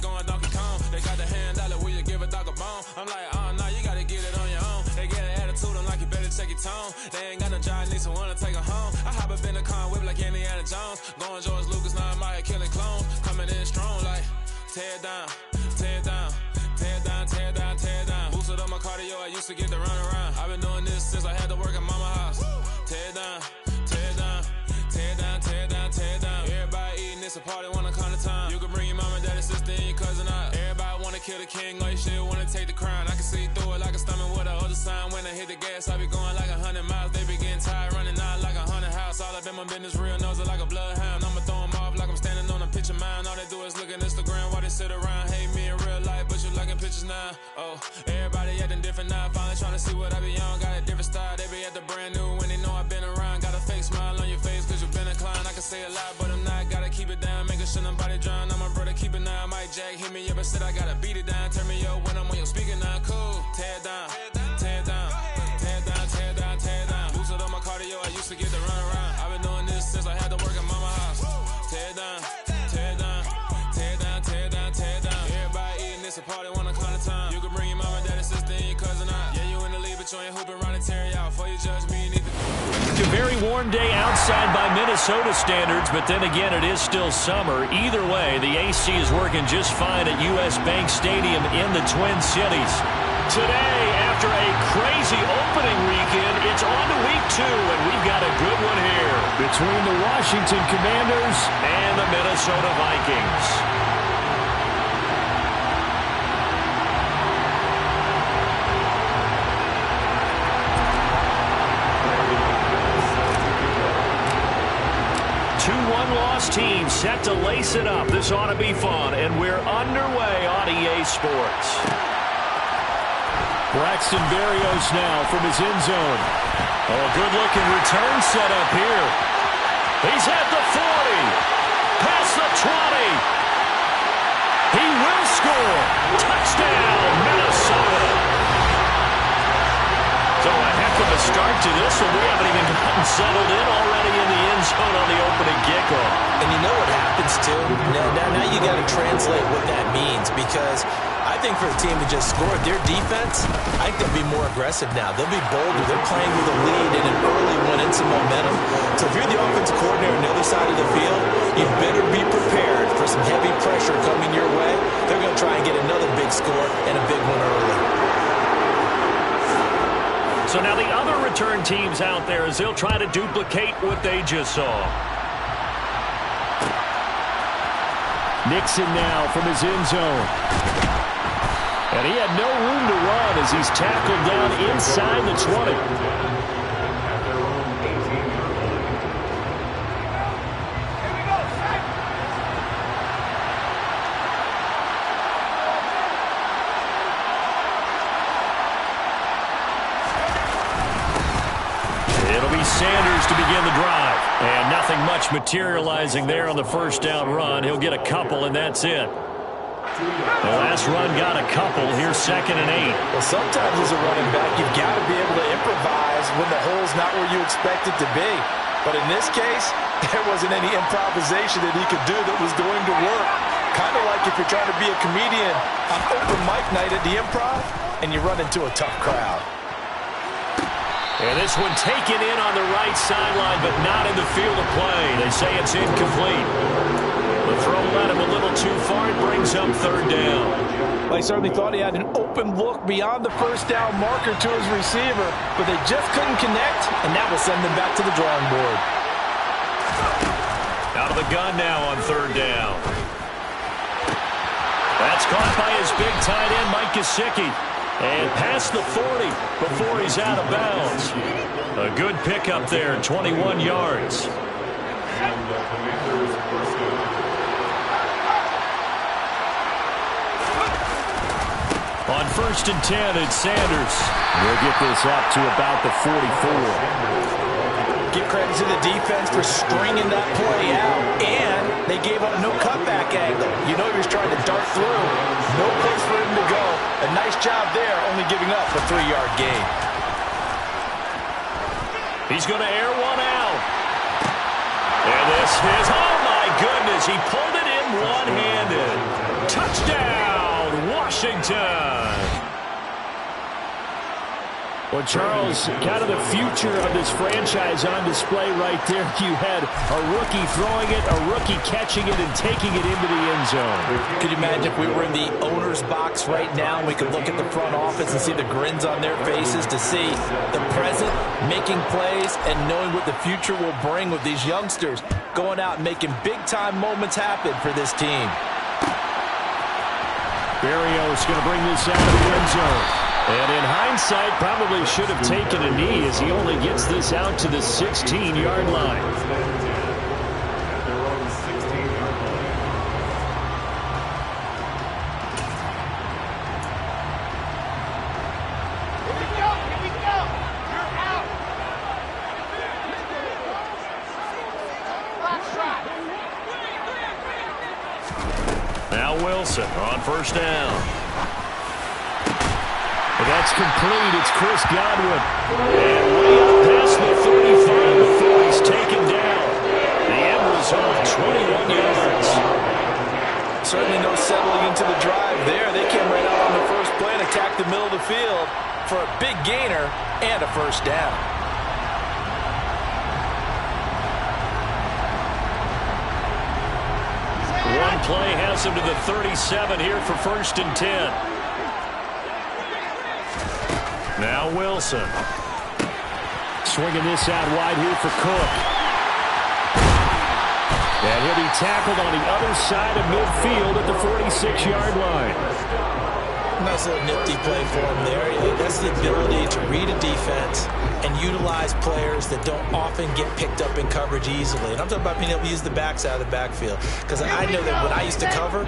like going Donkey Kong. They got the hand dollar, will you give a dog a bone? I'm like, oh, no, you gotta get it on your own. They get an attitude, I'm like, you better check your tone. They ain't got no job, need someone to take her home. I hop up in the car, whip like Indiana Jones. Going George Lucas, now I'm out here killing clones. Coming in strong like, tear down, tear down. Tear down, tear down, tear down. Boosted up my cardio, I used to get to run around. I've been doing this since I had to work at mama house. Tear down, tear down, tear down, tear down, tear down. Everybody eating, it's a party, wanna come to time. You can bring your mama, daddy, sister, and your cousin out. Everybody wanna kill the king, or you shit wanna take the crown. I can see through it like a stomach with a other sign. When I hit the gas, I be going like 100 miles. They be getting tired, running out like 100 house. All up in my business, real nose like a bloodhound. I'ma throw them off like I'm standing on a picture mound. All they do is look at Instagram while they sit around. Hate me in real life, but you liking pictures now. Oh, everybody acting different now. Finally trying to see what I be on. Got a different style, they be at the brand new when they know I've been around. Got a fake smile on your face cause you've been inclined. I can say a lot, but I'm not. Gotta keep it down, making sure nobody drown. I'm my brother, keep it now. Mike Jack hit me up and said I gotta beat it down. Turn me up when I'm on your speaker now. Cool, tear down, tear down, tear down, tear down, tear down. Boosted up my cardio, I used to get to run around. I've been doing this since I had to work at mama house. Tear down, tear down, tear down, tear down, tear down. Everybody eating, it's a party, wanna come to time. You can bring your mama, daddy, sister, and your cousin out. Yeah, you in the league, but you ain't hooping around and tear you out. Before you judge me, you need to... It's a very warm day outside by Minnesota standards, but then again, it is still summer. Either way, the AC is working just fine at U.S. Bank Stadium in the Twin Cities. Today, after a crazy opening weekend, it's on to week 2, and we've got a good one here between the Washington Commanders and the Minnesota Vikings. One-loss team set to lace it up. This ought to be fun, and we're underway on EA Sports. Braxton Berrios now from his end zone. Oh, good-looking return set up here. He's at the 40, past the 20. He will score. Touchdown, Minnesota. So a heck of a start to this one. We haven't even gotten settled in already in the end zone on the opening kickoff. And you know what happens, too? Now you got to translate what that means, because I think for a team to just score, their defense, I think they'll be more aggressive now. They'll be bolder. They're playing with a lead and an early one and some momentum. So if you're the offensive coordinator on the other side of the field, you better be prepared for some heavy pressure coming your way. They're going to try and get another big score and a big one early. So now the other return teams out there as they'll try to duplicate what they just saw. Nixon now from his end zone. And he had no room to run as he's tackled down inside the 20. Sanders to begin the drive. And nothing much materializing there on the first down run. He'll get a couple, and that's it. The last run got a couple. Here's 2nd and 8. Well, sometimes as a running back, you've got to be able to improvise when the hole's not where you expect it to be. But in this case, there wasn't any improvisation that he could do that was going to work. Kind of like if you're trying to be a comedian on open mic night at the Improv, and you run into a tough crowd. And this one taken in on the right sideline, but not in the field of play. They say it's incomplete. The throw led him a little too far. It brings up 3rd down. Well, he certainly thought he had an open look beyond the first down marker to his receiver, but they just couldn't connect, and that will send them back to the drawing board. Out of the gun now on 3rd down. That's caught by his big tight end, Mike Gesicki. And past the 40 before he's out of bounds. A good pickup there, 21 yards. On 1st and 10, it's Sanders. We'll get this up to about the 44. Give credit to the defense for stringing that play out, and they gave up no cutback angle. You know he was trying to dart through. No place for him to go. A nice job there, only giving up a 3-yard gain. He's going to air one out. And this is, oh my goodness, he pulled it in one-handed. Touchdown, Washington. Well, Charles, kind of the future of this franchise on display right there. You had a rookie throwing it, a rookie catching it, and taking it into the end zone. Could you imagine if we were in the owner's box right now and we could look at the front office and see the grins on their faces, to see the present making plays and knowing what the future will bring with these youngsters going out and making big-time moments happen for this team. Berrios going to bring this out of the end zone. And in hindsight, probably should have taken a knee as he only gets this out to the 16-yard line. Now Wilson on first down. That's complete. It's Chris Godwin. And way up past the 35 before he's taken down. The end result, 21 yards. Certainly no settling into the drive there. They came right out on the first play and attacked the middle of the field for a big gainer and a first down. One play has him to the 37 here for 1st and 10. Now Wilson. Swinging this out wide here for Cook. And he'll be tackled on the other side of midfield at the 46-yard line. Nice little nifty play for him there. That's the ability to read a defense and utilize players that don't often get picked up in coverage easily. And I'm talking about being able to use the backside of the backfield. Because I know that when I used to cover,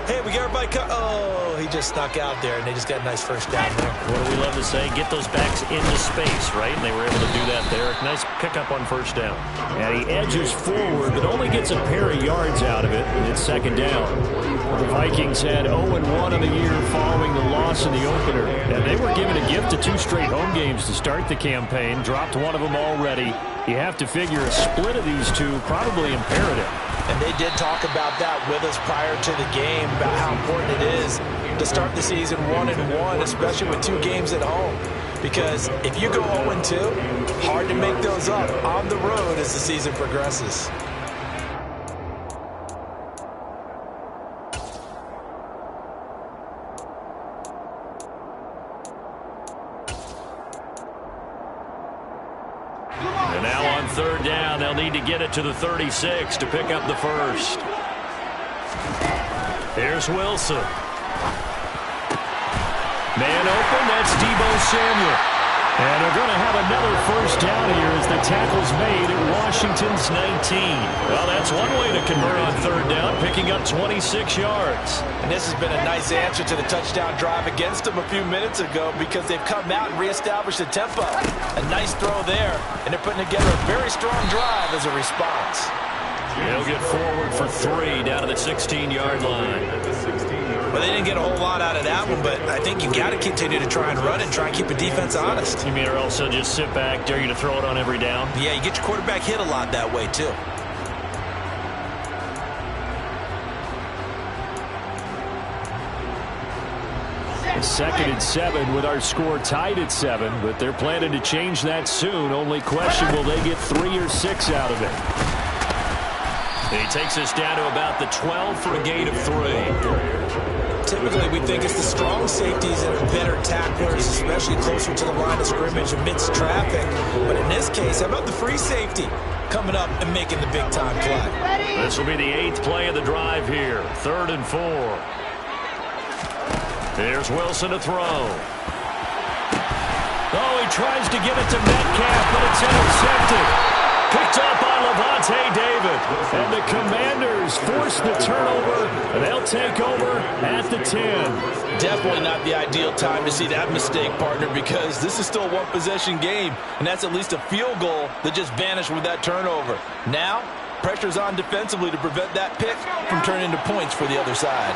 hey, we got everybody oh, he just snuck out there, and they just got a nice first down there. What do we love to say? Get those backs into space, right? And they were able to do that there. Nice pickup on first down. And he edges forward, but only gets a pair of yards out of it, and it's 2nd down. The Vikings had 0-1 on the year following the loss in the opener. And they were given a gift of 2 straight home games to start the campaign. Dropped one of them already. You have to figure a split of these two probably imperative. And they did talk about that with us prior to the game, about how important it is to start the season 1-1, especially with 2 games at home. Because if you go 0-2, hard to make those up on the road as the season progresses. And now on 3rd down, they'll need to get it to the 36 to pick up the first. Here's Wilson. Man open, that's Deebo Samuel. And they're going to have another first down here as the tackle's made at Washington's 19. Well, that's one way to convert on 3rd down, picking up 26 yards. And this has been a nice answer to the touchdown drive against them a few minutes ago, because they've come out and reestablished the tempo. A nice throw there, and they're putting together a very strong drive as a response. They'll get forward for 3 down to the 16-yard line. Well, they didn't get a whole lot out of that one, but I think you got to continue to try and run and try and keep a defense honest. You mean or also just sit back, dare you to throw it on every down? Yeah, you get your quarterback hit a lot that way, too. Second and 7 with our score tied at 7, but they're planning to change that soon. Only question, will they get 3 or 6 out of it? And he takes us down to about the 12 for a gain of 3. Typically, we think it's the strong safeties that are better tacklers, especially closer to the line of scrimmage amidst traffic. But in this case, how about the free safety coming up and making the big-time play? This will be the 8th play of the drive here. 3rd and 4. Here's Wilson to throw. Oh, he tries to get it to Metcalf, but it's intercepted. Picked up by Levante David. And the Commanders force the turnover, and they'll take over at the 10. Definitely not the ideal time to see that mistake, partner, because this is still a one-possession game, and that's at least a field goal that just vanished with that turnover. Now, pressure's on defensively to prevent that pick from turning into points for the other side.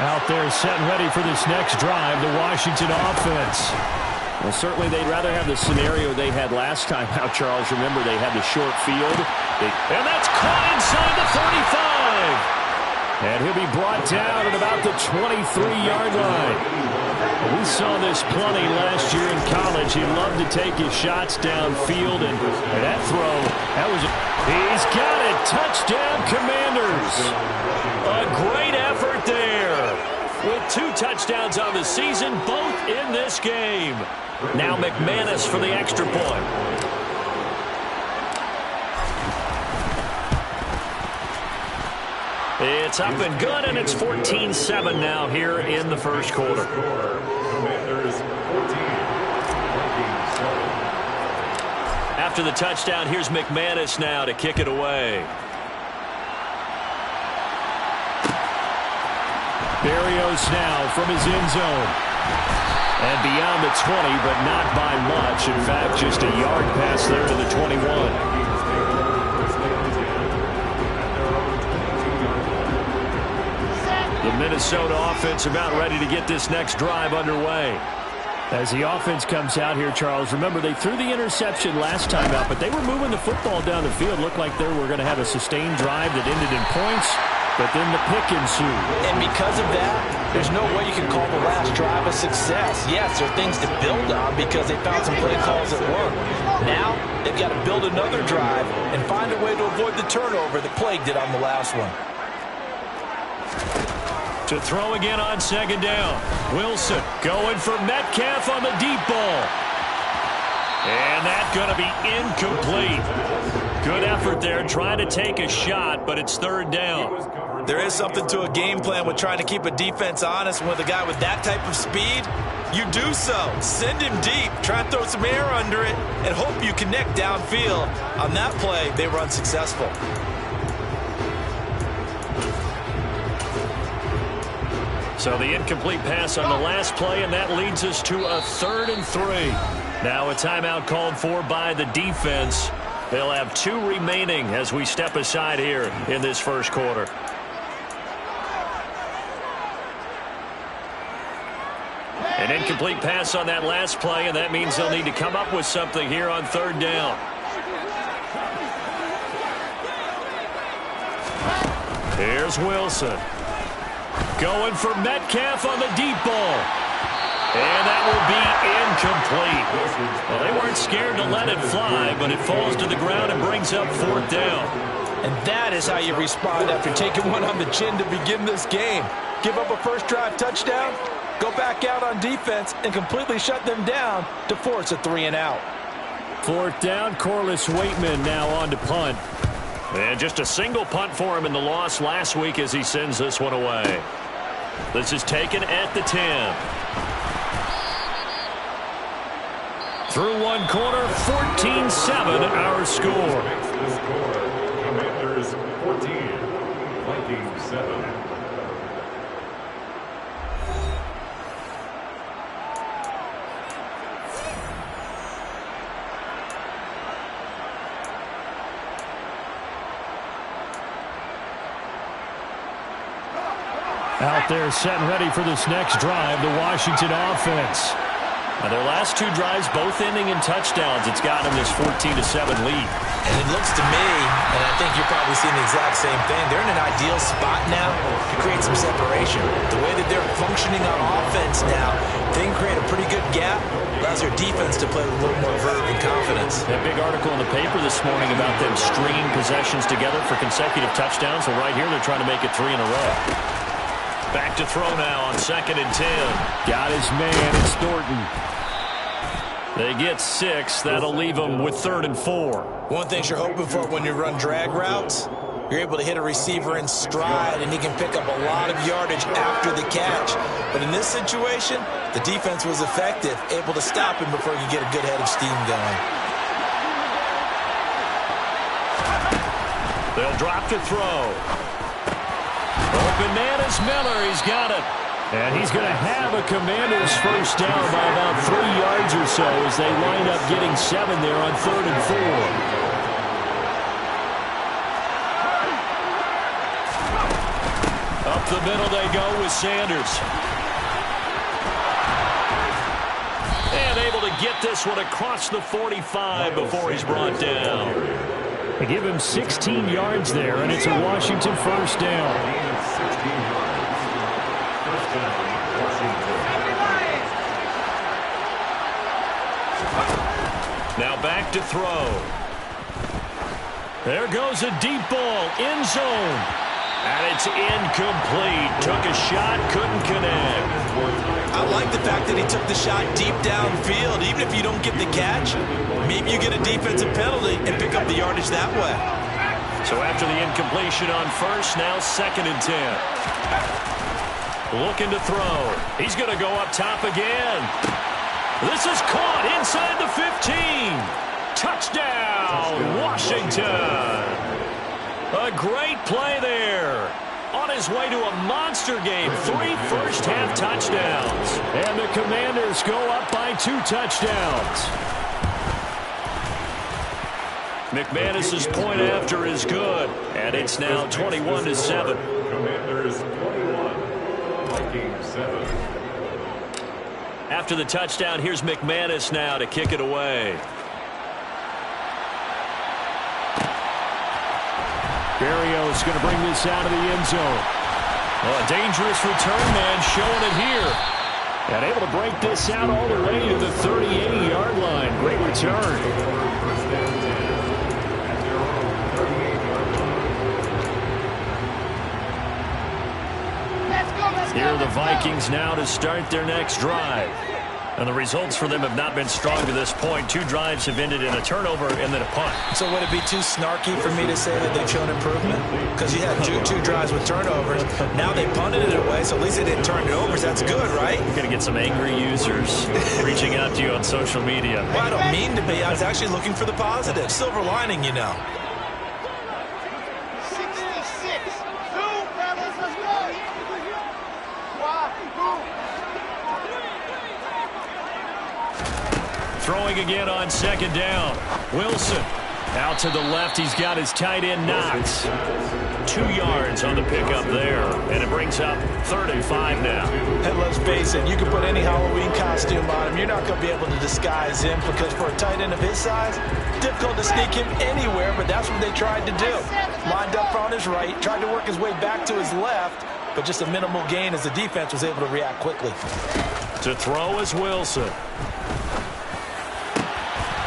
Out there setting ready for this next drive, the Washington offense. Well, certainly they'd rather have the scenario they had last time out, Charles. Remember, they had the short field. And that's caught inside the 35. And he'll be brought down at about the 23-yard line. We saw this plenty last year in college. He loved to take his shots downfield, and that throw, he's got it. Touchdown, Commanders. A great effort there. With 2 touchdowns on the season, both in this game. Now McManus for the extra point. It's up and good, and it's 14-7 now here in the first quarter. After the touchdown, here's McManus now to kick it away. Berrios now from his end zone. And beyond the 20, but not by much. In fact, just a yard pass there to the 21. The Minnesota offense about ready to get this next drive underway. As the offense comes out here, Charles, remember they threw the interception last time out, but they were moving the football down the field. Looked like they were going to have a sustained drive that ended in points, but then the pick ensued. And because of that, there's no way you can call the last drive a success. Yes, there are things to build on because they found some play calls that work. Now, they've got to build another drive and find a way to avoid the turnover that plagued it on the last one. To throw again on second down. Wilson going for Metcalf on the deep ball. And that's going to be incomplete. Good effort there, trying to take a shot, but it's third down. There is something to a game plan with trying to keep a defense honest. With a guy with that type of speed, you do so. Send him deep, try and throw some air under it, and hope you connect downfield. On that play, they were unsuccessful. So the incomplete pass on the last play, and that leads us to a 3rd and 3. Now a timeout called for by the defense. They'll have 2 remaining as we step aside here in this first quarter. An incomplete pass on that last play, and that means they'll need to come up with something here on 3rd down. Here's Wilson. Going for Metcalf on the deep ball. And that will be incomplete. Well, they weren't scared to let it fly, but it falls to the ground and brings up 4th down. And that is how you respond after taking one on the chin to begin this game. Give up a first drive touchdown, go back out on defense, and completely shut them down to force a 3-and-out. 4th down, Corliss Waitman now on to punt. And just a single punt for him in the loss last week as he sends this one away. This is taken at the 10. Through one quarter, 14-7 our score. Commanders 14, Vikings 7. Out there set and ready for this next drive, the Washington offense. Now their last 2 drives both ending in touchdowns. It's got them this 14-7 lead. And it looks to me, and I think you're probably seeing the exact same thing, they're in an ideal spot now to create some separation. The way that they're functioning on offense now, they can create a pretty good gap. Allows their defense to play with a little more verve and confidence. That big article in the paper this morning about them stringing possessions together for consecutive touchdowns. Well, right here they're trying to make it 3 in a row. Back to throw now on 2nd and 10. Got his man. It's Thornton. They get 6. That'll leave them with 3rd and 4. One thing you're hoping for when you run drag routes, you're able to hit a receiver in stride, and he can pick up a lot of yardage after the catch. But in this situation, the defense was effective, able to stop him before he could get a good head of steam going. They'll drop to throw. Open man is Miller. He's got it. And he's going to have a Commanders first down by about 3 yards or so as they line up getting 7 there on 3rd and 4. Up the middle they go with Sanders. And able to get this one across the 45 before he's brought down. They give him 16 yards there, and it's a Washington first down. Now back to throw. There goes a deep ball, end zone. And it's incomplete. Took a shot, couldn't connect. I like the fact that he took the shot deep downfield. Even if you don't get the catch, maybe you get a defensive penalty and pick up the yardage that way. So after the incompletion on first, now 2nd and 10. Looking to throw. He's going to go up top again. This is caught inside the 15. Touchdown, Washington. A great play there. On his way to a monster game. 3 first-half touchdowns. And the Commanders go up by 2 touchdowns. McManus's point after is good. And it's now 21-7. Commanders 21, Vikings 7. After the touchdown, here's McManus now to kick it away. Berrios going to bring this out of the end zone. Well, a dangerous return man showing it here. And able to break this out all the way to the 38-yard line. Great return. Here are the Vikings now to start their next drive. And the results for them have not been strong to this point. 2 drives have ended in a turnover and then a punt. So would it be too snarky for me to say that they've shown improvement? Because you had two drives with turnovers. Now they punted it away, so at least they didn't turn it over. So that's good, right? You're going to get some angry users reaching out to you on social media. Well, I don't mean to be. I was actually looking for the positive. Silver lining, you know. 66. 2, fellas, let's go. Throwing again on 2nd down. Wilson out to the left. He's got his tight end Knox. 2 yards on the pickup there. And it brings up 3rd and 5 now. And let's face it, you can put any Halloween costume on him. You're not going to be able to disguise him because for a tight end of his size, difficult to sneak him anywhere, but that's what they tried to do. Lined up on his right, tried to work his way back to his left, but just a minimal gain as the defense was able to react quickly. To throw is Wilson.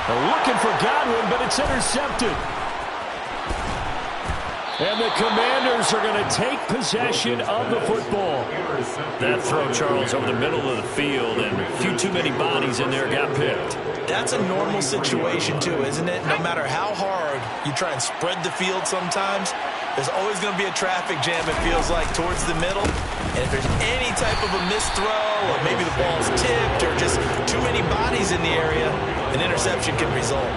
Looking for Godwin, but it's intercepted. And the Commanders are going to take possession of the football. That throw, Charles, over the middle of the field, and a few too many bodies in there got picked. That's a normal situation, too, isn't it? No matter how hard you try and spread the field sometimes, there's always going to be a traffic jam, it feels like, towards the middle. And if there's any type of a missed throw, or maybe the ball's tipped, or just too many bodies in the area, an interception can result.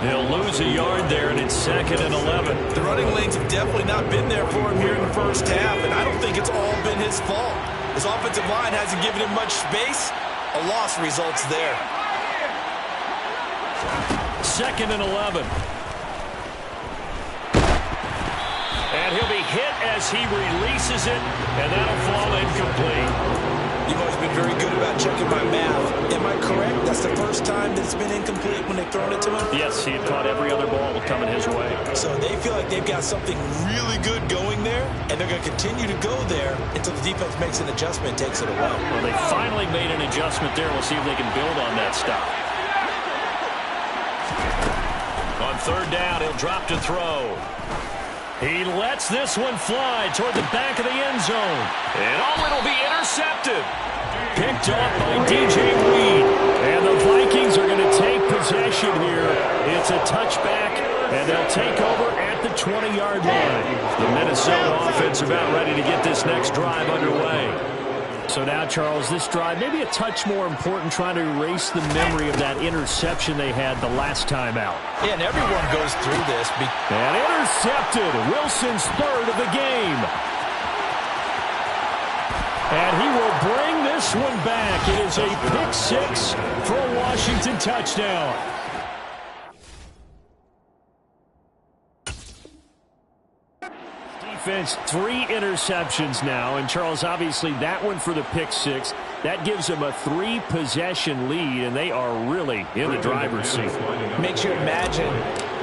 He'll lose a yard there, and it's 2nd and 11. The running lanes have definitely not been there for him here in the first half, and I don't think it's all been his fault. His offensive line hasn't given him much space. A loss results there. 2nd and 11. And he'll be hit as he releases it, and that'll fall incomplete. You've always been very good about checking my math. Am I correct? That's the first time that it's been incomplete when they've thrown it to him? Yes, he had caught every other ball coming his way. So they feel like they've got something really good going there, and they're going to continue to go there until the defense makes an adjustment and takes it away. Well, they finally made an adjustment there. We'll see if they can build on that stop. On 3rd down, he'll drop to throw. He lets this one fly toward the back of the end zone. And it'll be intercepted. Picked up by DJ Reed. And the Vikings are going to take possession here. It's a touchback, and they'll take over at the 20-yard line. The Minnesota offense about ready to get this next drive underway. So now, Charles, this drive may be a touch more important, trying to erase the memory of that interception they had the last time out. Yeah, and everyone goes through this. And intercepted. Wilson's 3rd of the game. And he will bring this one back. It is a pick-6 for a Washington touchdown. Defense, 3 interceptions now. And, Charles, obviously that one for the pick-6. That gives them a 3-possession lead, and they are really in the driver's seat. Makes you imagine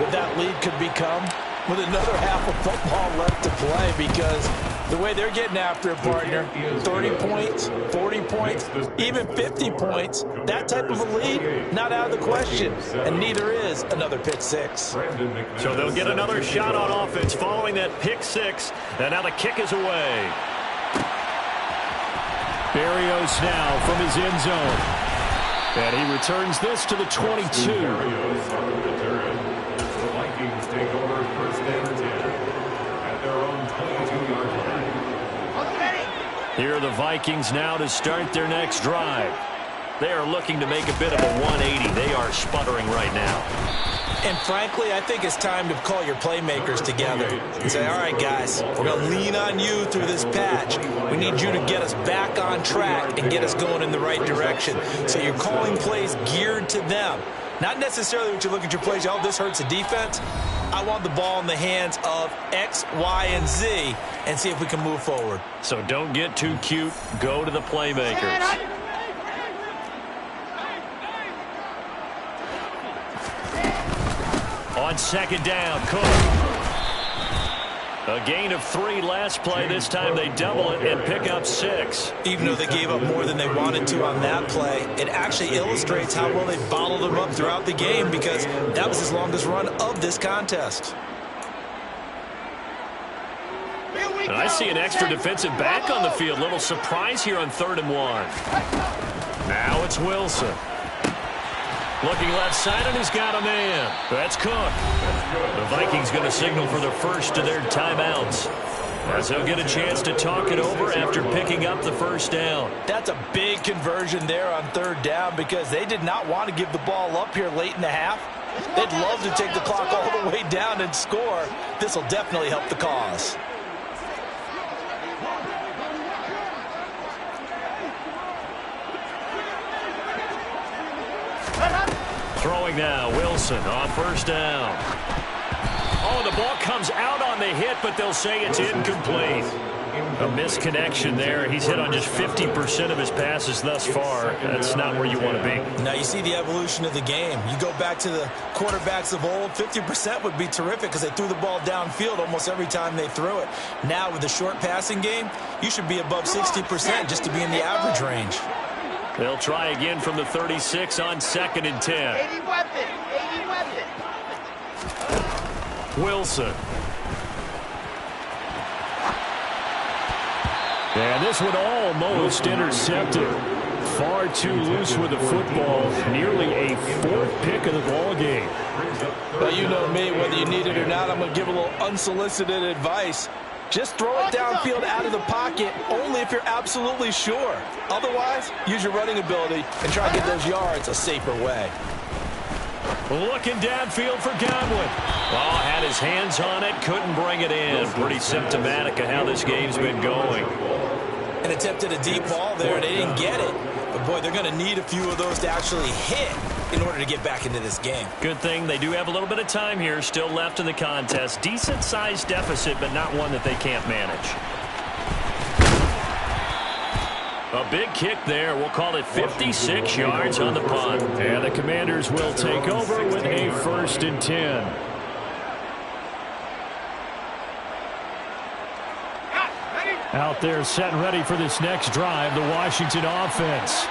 what that lead could become with another half of football left to play, because the way they're getting after it, partner, 30 points, 40 points, even 50 points, that type of a lead, not out of the question, and neither is another pick six. So they'll get another shot on offense following that pick six, and now the kick is away. Berrios now from his end zone, and he returns this to the 22. The Vikings take over first and 10 at their own 22-yard line. Here are the Vikings now to start their next drive. They are looking to make a bit of a 180. They are sputtering right now. And frankly, I think it's time to call your playmakers together and say, all right, guys, we're going to lean on you through this patch. We need you to get us back on track and get us going in the right direction. So you're calling plays geared to them. Not necessarily what you look at your plays, oh, this hurts the defense. I want the ball in the hands of X, Y, and Z and see if we can move forward. So don't get too cute. Go to the playmakers. On second down, Cook. A gain of 3 last play. This time they double it and pick up 6. Even though they gave up more than they wanted to on that play, it actually illustrates how well they bottled them up throughout the game, because that was his longest run of this contest. And I see an extra defensive back on the field. Little surprise here on 3rd and 1. Now it's Wilson. Looking left side, and he's got a man. That's Cook. The Vikings going to signal for the first of their timeouts, as they'll get a chance to talk it over after picking up the first down. That's a big conversion there on 3rd down, because they did not want to give the ball up here late in the half. They'd love to take the clock all the way down and score. This will definitely help the cause. Throwing now, Wilson on 1st down. Oh, the ball comes out on the hit, but they'll say it's incomplete. A misconnection there. He's hit on just 50% of his passes thus far. That's not where you want to be. Now you see the evolution of the game. You go back to the quarterbacks of old, 50% would be terrific because they threw the ball downfield almost every time they threw it. Now with the short passing game, you should be above 60% just to be in the average range. They'll try again from the 36 on 2nd and 10. 80 weapon. Wilson. And this one almost intercepted. Far too loose with the football. Nearly a 4th pick of the ball game. But you know me, whether you need it or not, I'm going to give a little unsolicited advice. Just throw it downfield out of the pocket only if you're absolutely sure. Otherwise, use your running ability and try to get those yards a safer way. Looking downfield for Godwin. Oh, had his hands on it, couldn't bring it in. Pretty symptomatic of how this game's been going. And attempted a deep ball there, and they didn't get it. But, boy, they're going to need a few of those to actually hit in order to get back into this game. Good thing they do have a little bit of time here still left in the contest. Decent-sized deficit, but not one that they can't manage. A big kick there. We'll call it 56 yards on the punt. And the Commanders will take over with a 1st and 10. Out there set and ready for this next drive, the Washington offense.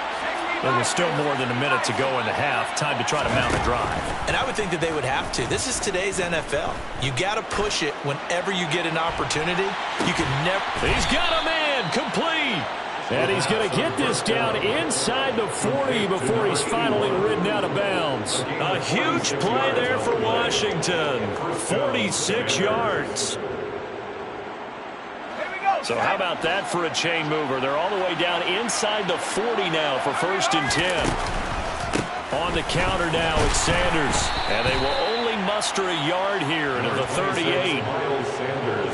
There was still more than a minute to go in the half. Time to try to mount a drive. And I would think that they would have to. This is today's NFL. You got to push it whenever you get an opportunity. You can never... He's got a man, complete. And he's going to get this down inside the 40 before he's finally ridden out of bounds. A huge play there for Washington. 46 yards. So how about that for a chain mover? They're all the way down inside the 40 now for 1st and 10. On the counter now, it's Sanders. And they will only muster a yard here at the 38.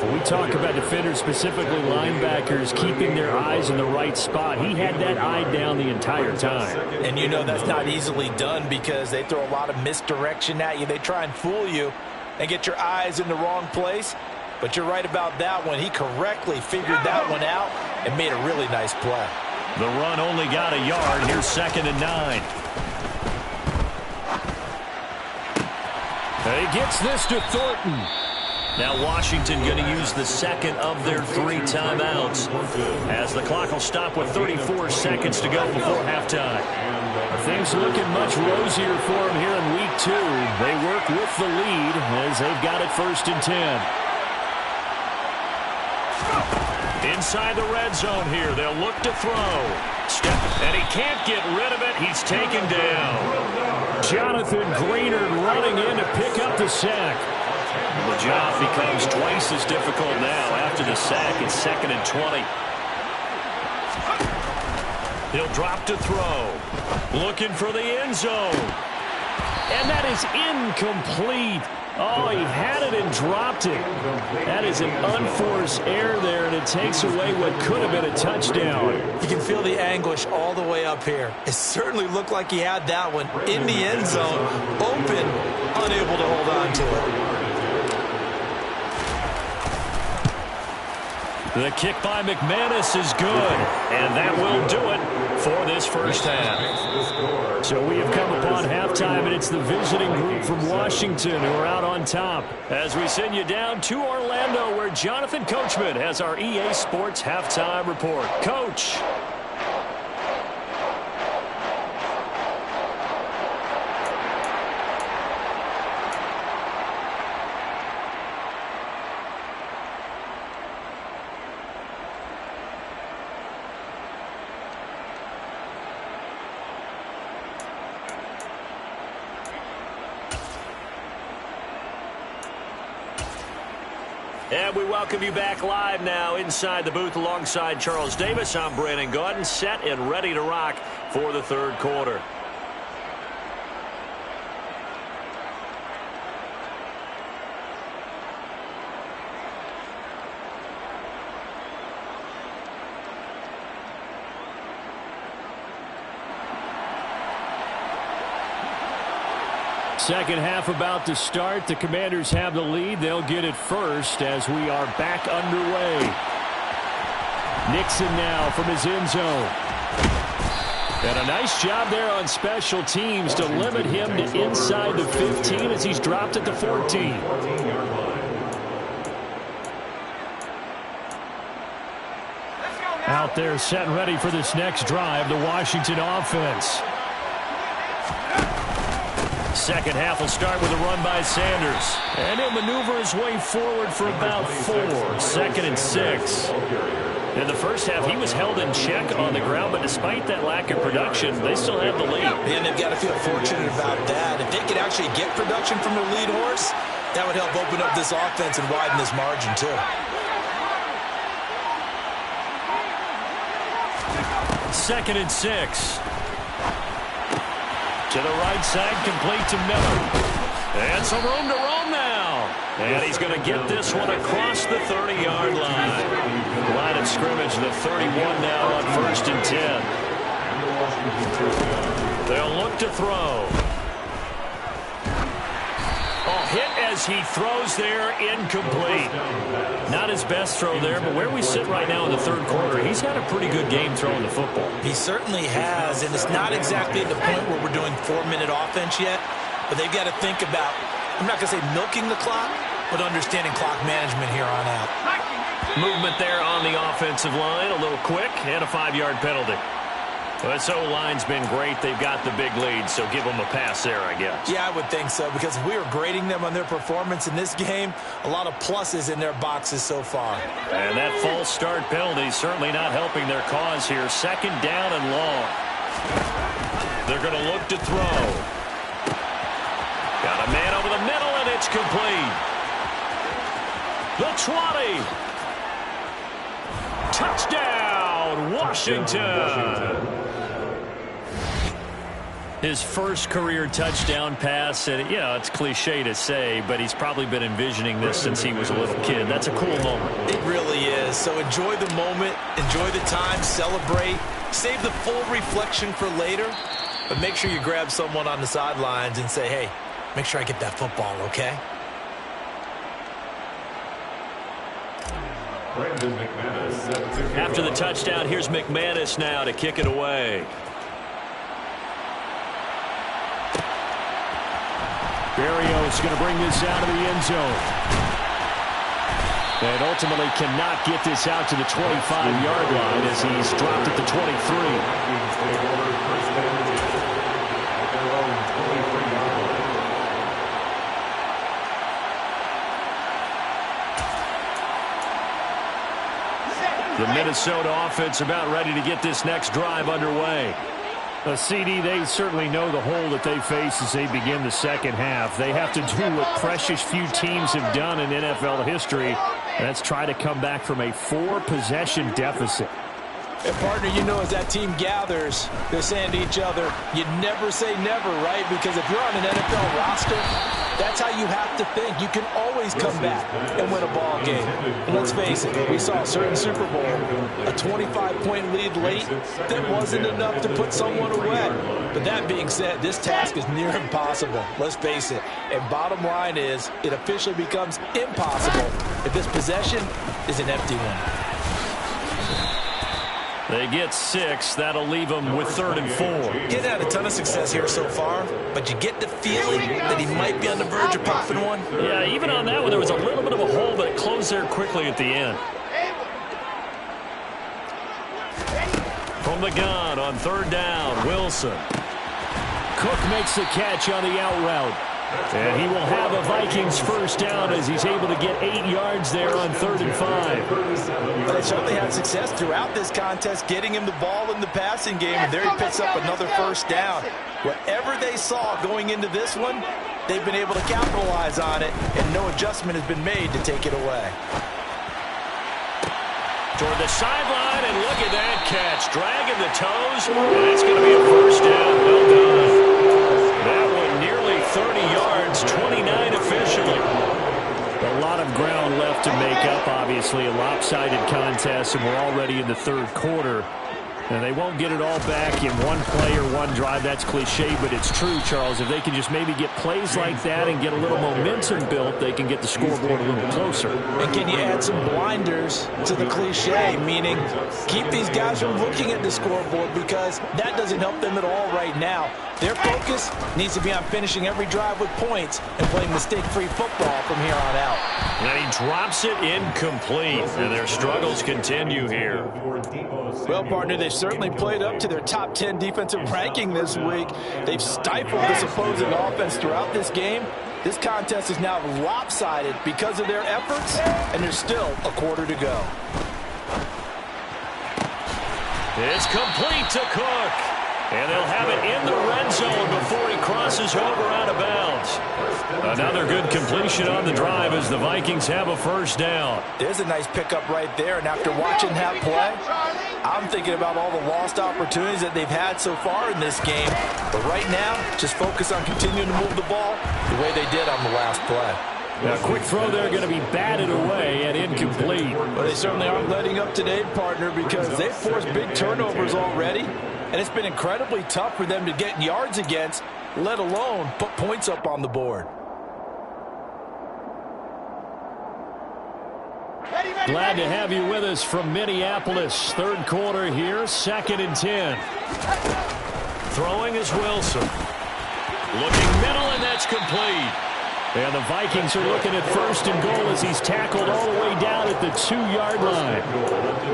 When we talk about defenders, specifically linebackers, keeping their eyes in the right spot, he had that eye down the entire time. And you know that's not easily done because they throw a lot of misdirection at you. They try and fool you and get your eyes in the wrong place. But you're right about that one. He correctly figured that one out and made a really nice play. The run only got a yard. Here's 2nd and 9. He gets this to Thornton. Now Washington going to use the second of their 3 timeouts as the clock will stop with 34 seconds to go before halftime. Things looking much rosier for them here in week 2. They work with the lead as they've got it 1st and 10. Inside the red zone here, they'll look to throw. And he can't get rid of it. He's taken down. Jonathan Greenard running in to pick up the sack. The job becomes twice as difficult now after the sack. It's 2nd and 20. He'll drop to throw. Looking for the end zone. And that is incomplete. Oh, he had it and dropped it. That is an unforced error there, and it takes away what could have been a touchdown. You can feel the anguish all the way up here. It certainly looked like he had that one in the end zone, open, unable to hold on to it. The kick by McManus is good, and that will do it for this first half. So we have come upon halftime, and it's the visiting group from Washington who are out on top. As we send you down to Orlando, where Jonathan Coachman has our EA Sports halftime report. Coach. And we welcome you back live now inside the booth alongside Charles Davis. I'm Brandon Gaudin, set and ready to rock for the 3rd quarter. Second half about to start. The Commanders have the lead. They'll get it first as we are back underway. Nixon now from his end zone. And a nice job there on special teams to limit him to inside the 15 as he's dropped at the 14. Out there set and ready for this next drive, the Washington offense. Second half will start with a run by Sanders. And he'll maneuver his way forward for about 4. 2nd and 6. In the first half, he was held in check on the ground, but despite that lack of production, they still have the lead. And they've got to feel fortunate about that. If they could actually get production from their lead horse, that would help open up this offense and widen this margin, too. 2nd and 6. To the right side, complete to Miller. And some room to roam now. And he's going to get this one across the 30-yard line. Line of scrimmage, the 31 now on 1st and 10. They'll look to throw. Oh, hit as he throws there, incomplete. Not his best throw there, but where we sit right now in the 3rd quarter, he's had a pretty good game throwing the football. He certainly has, and it's not exactly at the point where we're doing 4-minute offense yet, but they've got to think about, I'm not going to say milking the clock, but understanding clock management here on out. Movement there on the offensive line, a little quick, and a 5-yard penalty. Well, this O-line's been great. They've got the big lead, so give them a pass there, I guess. Yeah, I would think so, because if we were grading them on their performance in this game, a lot of pluses in their boxes so far. And that false start penalty certainly not helping their cause here. 2nd down and long. They're going to look to throw. Got a man over the middle, and it's complete. The 20. Touchdown, Washington. His first career touchdown pass, and, you know, it's cliche to say, but he's probably been envisioning this since he was a little kid. That's a cool moment. It really is. So enjoy the moment, enjoy the time, celebrate, save the full reflection for later, but make sure you grab someone on the sidelines and say, hey, make sure I get that football, okay? After the touchdown, here's McManus now to kick it away. Berrios is going to bring this out of the end zone. And ultimately cannot get this out to the 25-yard line as he's dropped at the 23. The Minnesota offense about ready to get this next drive underway. CD, they certainly know the hole that they face as they begin the second half. They have to do what precious few teams have done in NFL history. That's try to come back from a 4-possession deficit. And partner, you know, as that team gathers, they're saying to each other, you never say never, right? Because if you're on an NFL roster, that's how you have to think. You can always come back and win a ball game. And let's face it, we saw a certain Super Bowl, a 25-point lead late that wasn't enough to put someone away. But that being said, this task is near impossible. Let's face it. And bottom line is, it officially becomes impossible if this possession is an empty one. They get 6. That'll leave them with 3rd and 4. Getting had a ton of success here so far, but you get the feeling that he might be on the verge of popping one. Yeah, even on that one, there was a little bit of a hole, but it closed there quickly at the end. From the gun on 3rd down, Wilson. Cook makes the catch on the out route. And he will have a Vikings first down as he's able to get 8 yards there on 3rd and 5. But they certainly had success throughout this contest, getting him the ball in the passing game, and there he picks up another first down. Whatever they saw going into this one, they've been able to capitalize on it, and no adjustment has been made to take it away. Toward the sideline, and look at that catch. Dragging the toes, and it's going to be a first down. Well done. That one nearly 30 yards, 29 officially. A lot of ground left to make up, obviously. A lopsided contest, and we're already in the 3rd quarter. And they won't get it all back in one play or one drive. That's cliche, but it's true, Charles. If they can just maybe get plays like that and get a little momentum built, they can get the scoreboard a little closer. And can you add some blinders to the cliche, meaning keep these guys from looking at the scoreboard, because that doesn't help them at all right now. Their focus needs to be on finishing every drive with points and playing mistake-free football from here on out. And he drops it incomplete, and their struggles continue here. Well, partner, they've certainly played up to their top 10 defensive ranking this week. They've stifled this opposing offense throughout this game. This contest is now lopsided because of their efforts, and there's still a quarter to go. It's complete to Cook. And they'll have it in the red zone before he crosses over out of bounds. Another good completion on the drive as the Vikings have a first down. There's a nice pickup right there, and after watching that play, I'm thinking about all the lost opportunities that they've had so far in this game. But right now, just focus on continuing to move the ball the way they did on the last play. Now, quick throw there going to be batted away and incomplete. But they certainly aren't letting up today, partner, because they've forced big turnovers already. And it's been incredibly tough for them to get yards against, let alone put points up on the board. Glad to have you with us from Minneapolis. 3rd quarter here, 2nd and 10. Throwing is Wilson. Looking middle, and that's complete. And the Vikings are looking at 1st and goal as he's tackled all the way down at the 2-yard line.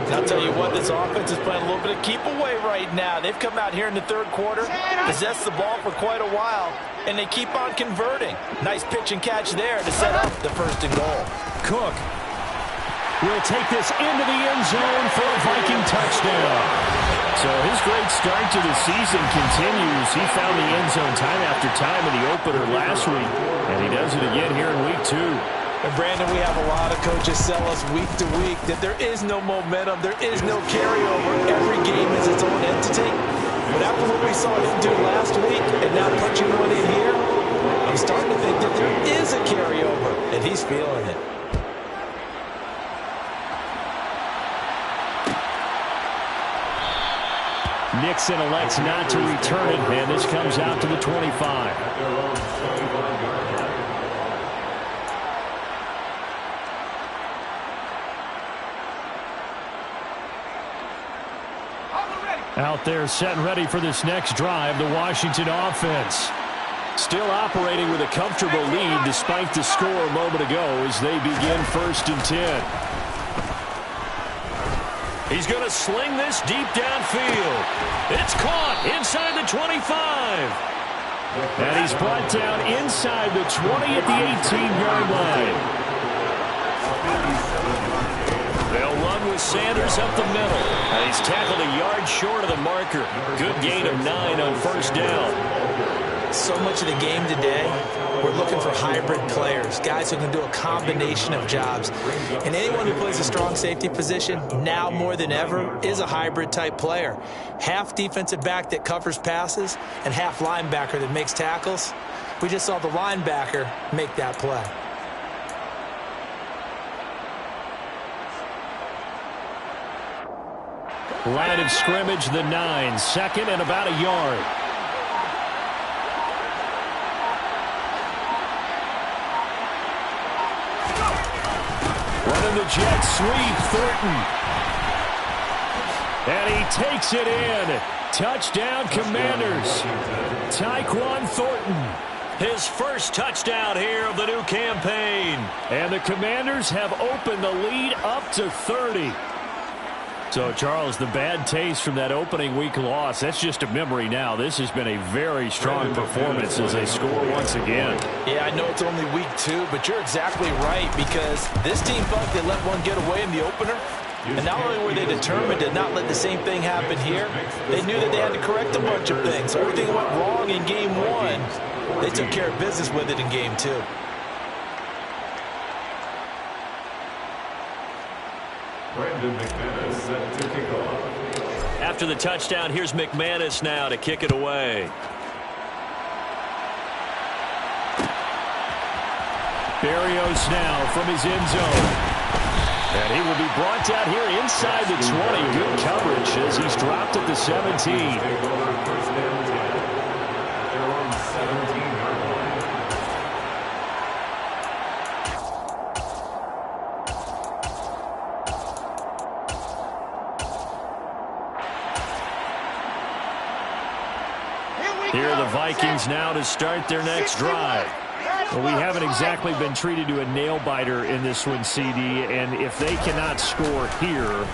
I'll tell you what, this offense is playing a little bit of keep away right now. They've come out here in the 3rd quarter, possessed the ball for quite a while, and they keep on converting. Nice pitch and catch there to set up the 1st and goal. Cook will take this into the end zone for a Viking touchdown. So his great start to the season continues. He found the end zone time after time in the opener last week, and he does it again here in week 2. And Brandon, we have a lot of coaches sell us week to week that there is no momentum, there is no carryover. Every game is its own entity. But after what we saw him do last week and now punching one in here, I'm starting to think that there is a carryover, and he's feeling it. Nixon elects not to return it, and this comes out to the 25. Out there set and ready for this next drive, the Washington offense. Still operating with a comfortable lead despite the score a moment ago as they begin 1st and 10. He's going to sling this deep downfield. It's caught inside the 25. And he's brought down inside the 20 at the 18-yard line. They'll run with Sanders up the middle. And he's tackled a yard short of the marker. Good gain of 9 on 1st down. So much of the game today, we're looking for hybrid players, guys who can do a combination of jobs. And anyone who plays a strong safety position, now more than ever, is a hybrid type player. Half defensive back that covers passes and half linebacker that makes tackles. We just saw the linebacker make that play. Line of scrimmage, the 9, 2nd and about a yard. Running the jet sweep, Thornton. And he takes it in. Touchdown, Commanders. Tyquan Thornton. His first touchdown here of the new campaign. And the Commanders have opened the lead up to 30. So, Charles, the bad taste from that opening week loss, that's just a memory now. This has been a very strong performance as they score once again. Yeah, I know it's only week 2, but you're exactly right because this team felt they let one get away in the opener. And not only were they determined to not let the same thing happen here, they knew that they had to correct a bunch of things. So everything went wrong in game 1. They took care of business with it in game 2. Set to kick off. After the touchdown, here's McManus now to kick it away. Berrios now from his end zone. And he will be brought down here inside the 20. Good coverage as he's dropped at the 17. Take over 1st and 10. Their own 17-yard line. Here are the Vikings now to start their next drive. Well, we haven't exactly been treated to a nail-biter in this one, CD, and if they cannot score here,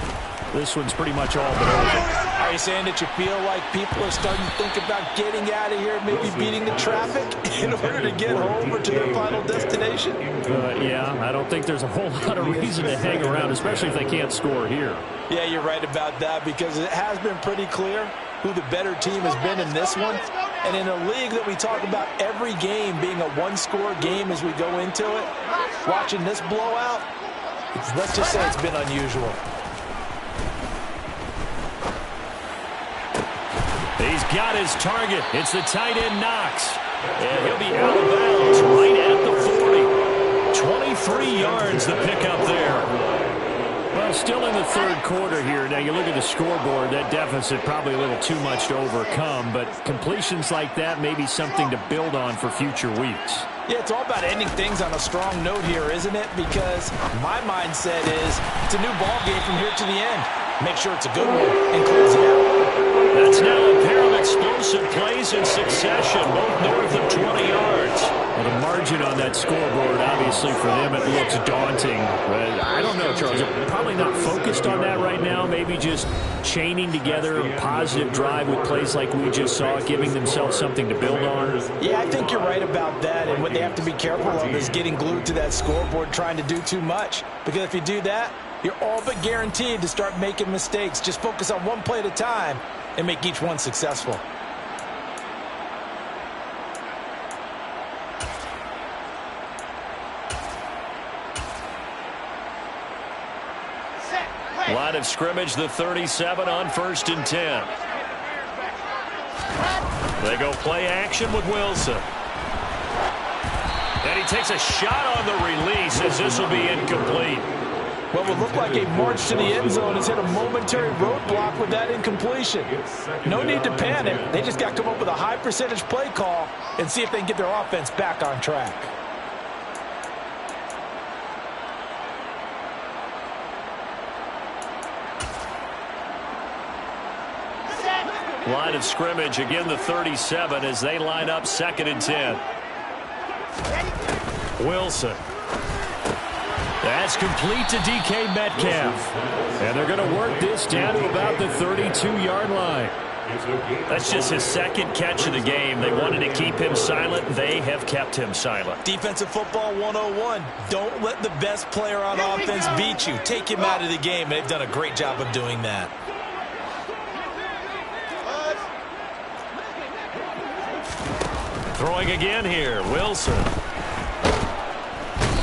this one's pretty much all but over. Are you saying that you feel like people are starting to think about getting out of here, maybe beating the traffic in order to get home or to their final destination? Yeah, I don't think there's a whole lot of reason to hang around, especially if they can't score here. Yeah, you're right about that because it has been pretty clear who the better team has been in this one. And in a league that we talk about every game being a one-score game as we go into it, watching this blowout, let's just say it's been unusual. He's got his target. It's the tight end Knox. And he'll be out of bounds right at the 40. 23 yards the pickup there. Well, still in the 3rd quarter here. Now, you look at the scoreboard, that deficit probably a little too much to overcome, but completions like that may be something to build on for future weeks. Yeah, it's all about ending things on a strong note here, isn't it? Because my mindset is it's a new ball game from here to the end. Make sure it's a good one and close it out. That's now a pair of explosive plays in succession, both north of 20 yards. Well, the margin on that scoreboard, obviously for them, it looks daunting. But I don't know, Charles. They're probably not focused on that right now. Maybe just chaining together a positive drive with plays like we just saw, giving themselves something to build on. Yeah, I think you're right about that. And what they have to be careful of is getting glued to that scoreboard, trying to do too much. Because if you do that, you're all but guaranteed to start making mistakes. Just focus on one play at a time and make each one successful. Line of scrimmage, the 37 on 1st and 10. They go play action with Wilson. And he takes a shot on the release as this will be incomplete. What would look like a march to the end zone has hit a momentary roadblock with that incompletion. No need to panic. They just got to come up with a high percentage play call and see if they can get their offense back on track. Line of scrimmage, again the 37 as they line up 2nd and 10. Wilson. That's complete to DK Metcalf. And they're going to work this down to about the 32-yard line. That's just his 2nd catch of the game. They wanted to keep him silent. They have kept him silent. Defensive football 101. Don't let the best player on offense beat you. Take him out of the game. They've done a great job of doing that. Throwing again here, Wilson.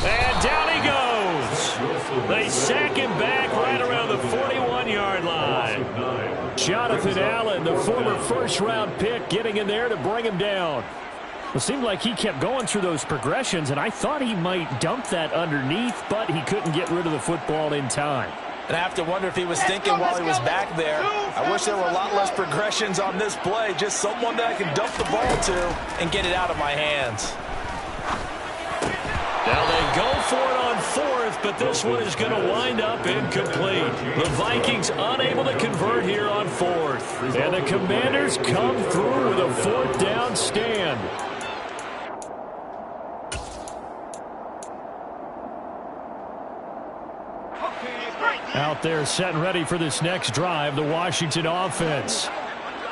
And down he goes. They sack him back right around the 41-yard line. Jonathan Allen, the former first-round pick, getting in there to bring him down. It seemed like he kept going through those progressions, and I thought he might dump that underneath, but he couldn't get rid of the football in time. And I have to wonder if he was thinking while he was back there, I wish there were a lot less progressions on this play, just someone that I can dump the ball to and get it out of my hands. Now they go for it on 4th, but this one is going to wind up incomplete. The Vikings unable to convert here on 4th. And the Commanders come through with a 4th down stand. Out there set and ready for this next drive, the Washington offense.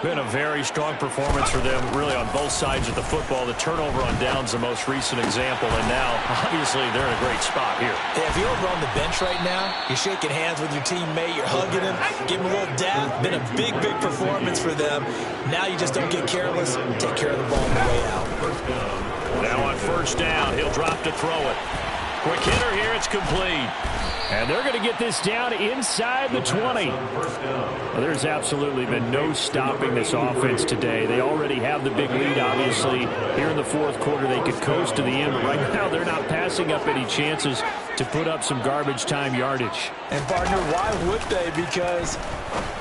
Been a very strong performance for them, really, on both sides of the football. The turnover on downs, the most recent example, and now, obviously, they're in a great spot here. Yeah, if you're over on the bench right now, you're shaking hands with your teammate, you're hugging him, giving him a little dab. Been a big, big performance for them. Now you just don't get careless. Take care of the ball on the way out. Now on 1st down, he'll drop to throw it. Quick hitter here, it's complete. And they're going to get this down inside the 20. Well, there's absolutely been no stopping this offense today. They already have the big lead, obviously. Here in the 4th quarter, they could coast to the end. But right now, they're not passing up any chances to put up some garbage time yardage. And, partner, why would they? Because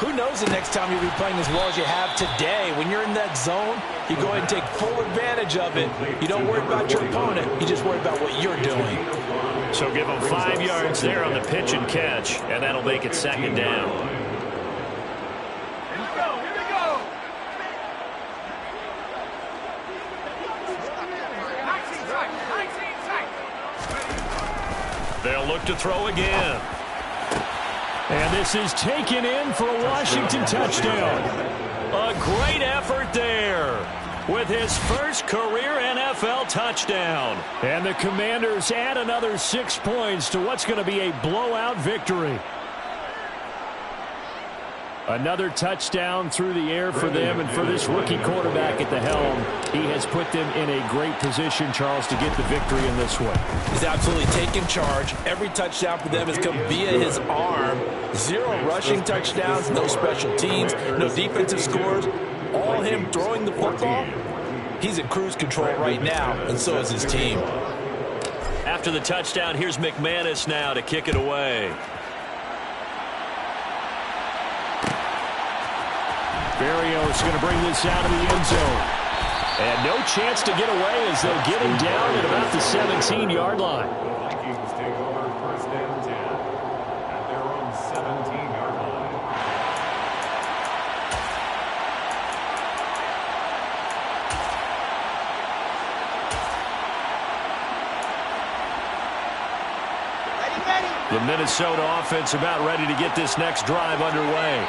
who knows the next time you'll be playing as well as you have today. When you're in that zone, you go ahead and take full advantage of it. You don't worry about your opponent. You just worry about what you're doing. So give them 5 yards there on the pitch and catch, and that'll make it 2nd down. Here we go. They'll look to throw again. And this is taken in for a Washington touchdown. A great effort there with his first career NFL touchdown. And the Commanders add another 6 points to what's going to be a blowout victory. Another touchdown through the air for them, and for this rookie quarterback at the helm, he has put them in a great position, Charles, to get the victory in this one. He's absolutely taken charge. Every touchdown for them has come via his arm. 0 rushing touchdowns, no special teams, no defensive scores. All him throwing the football. He's in cruise control right now, and so is his team. After the touchdown, here's McManus now to kick it away. Berrios going to bring this out of the end zone. And no chance to get away as they'll get him down at about the 17-yard line. Vikings take over 1st and 10 at their own 17-yard line. The Minnesota offense about ready to get this next drive underway.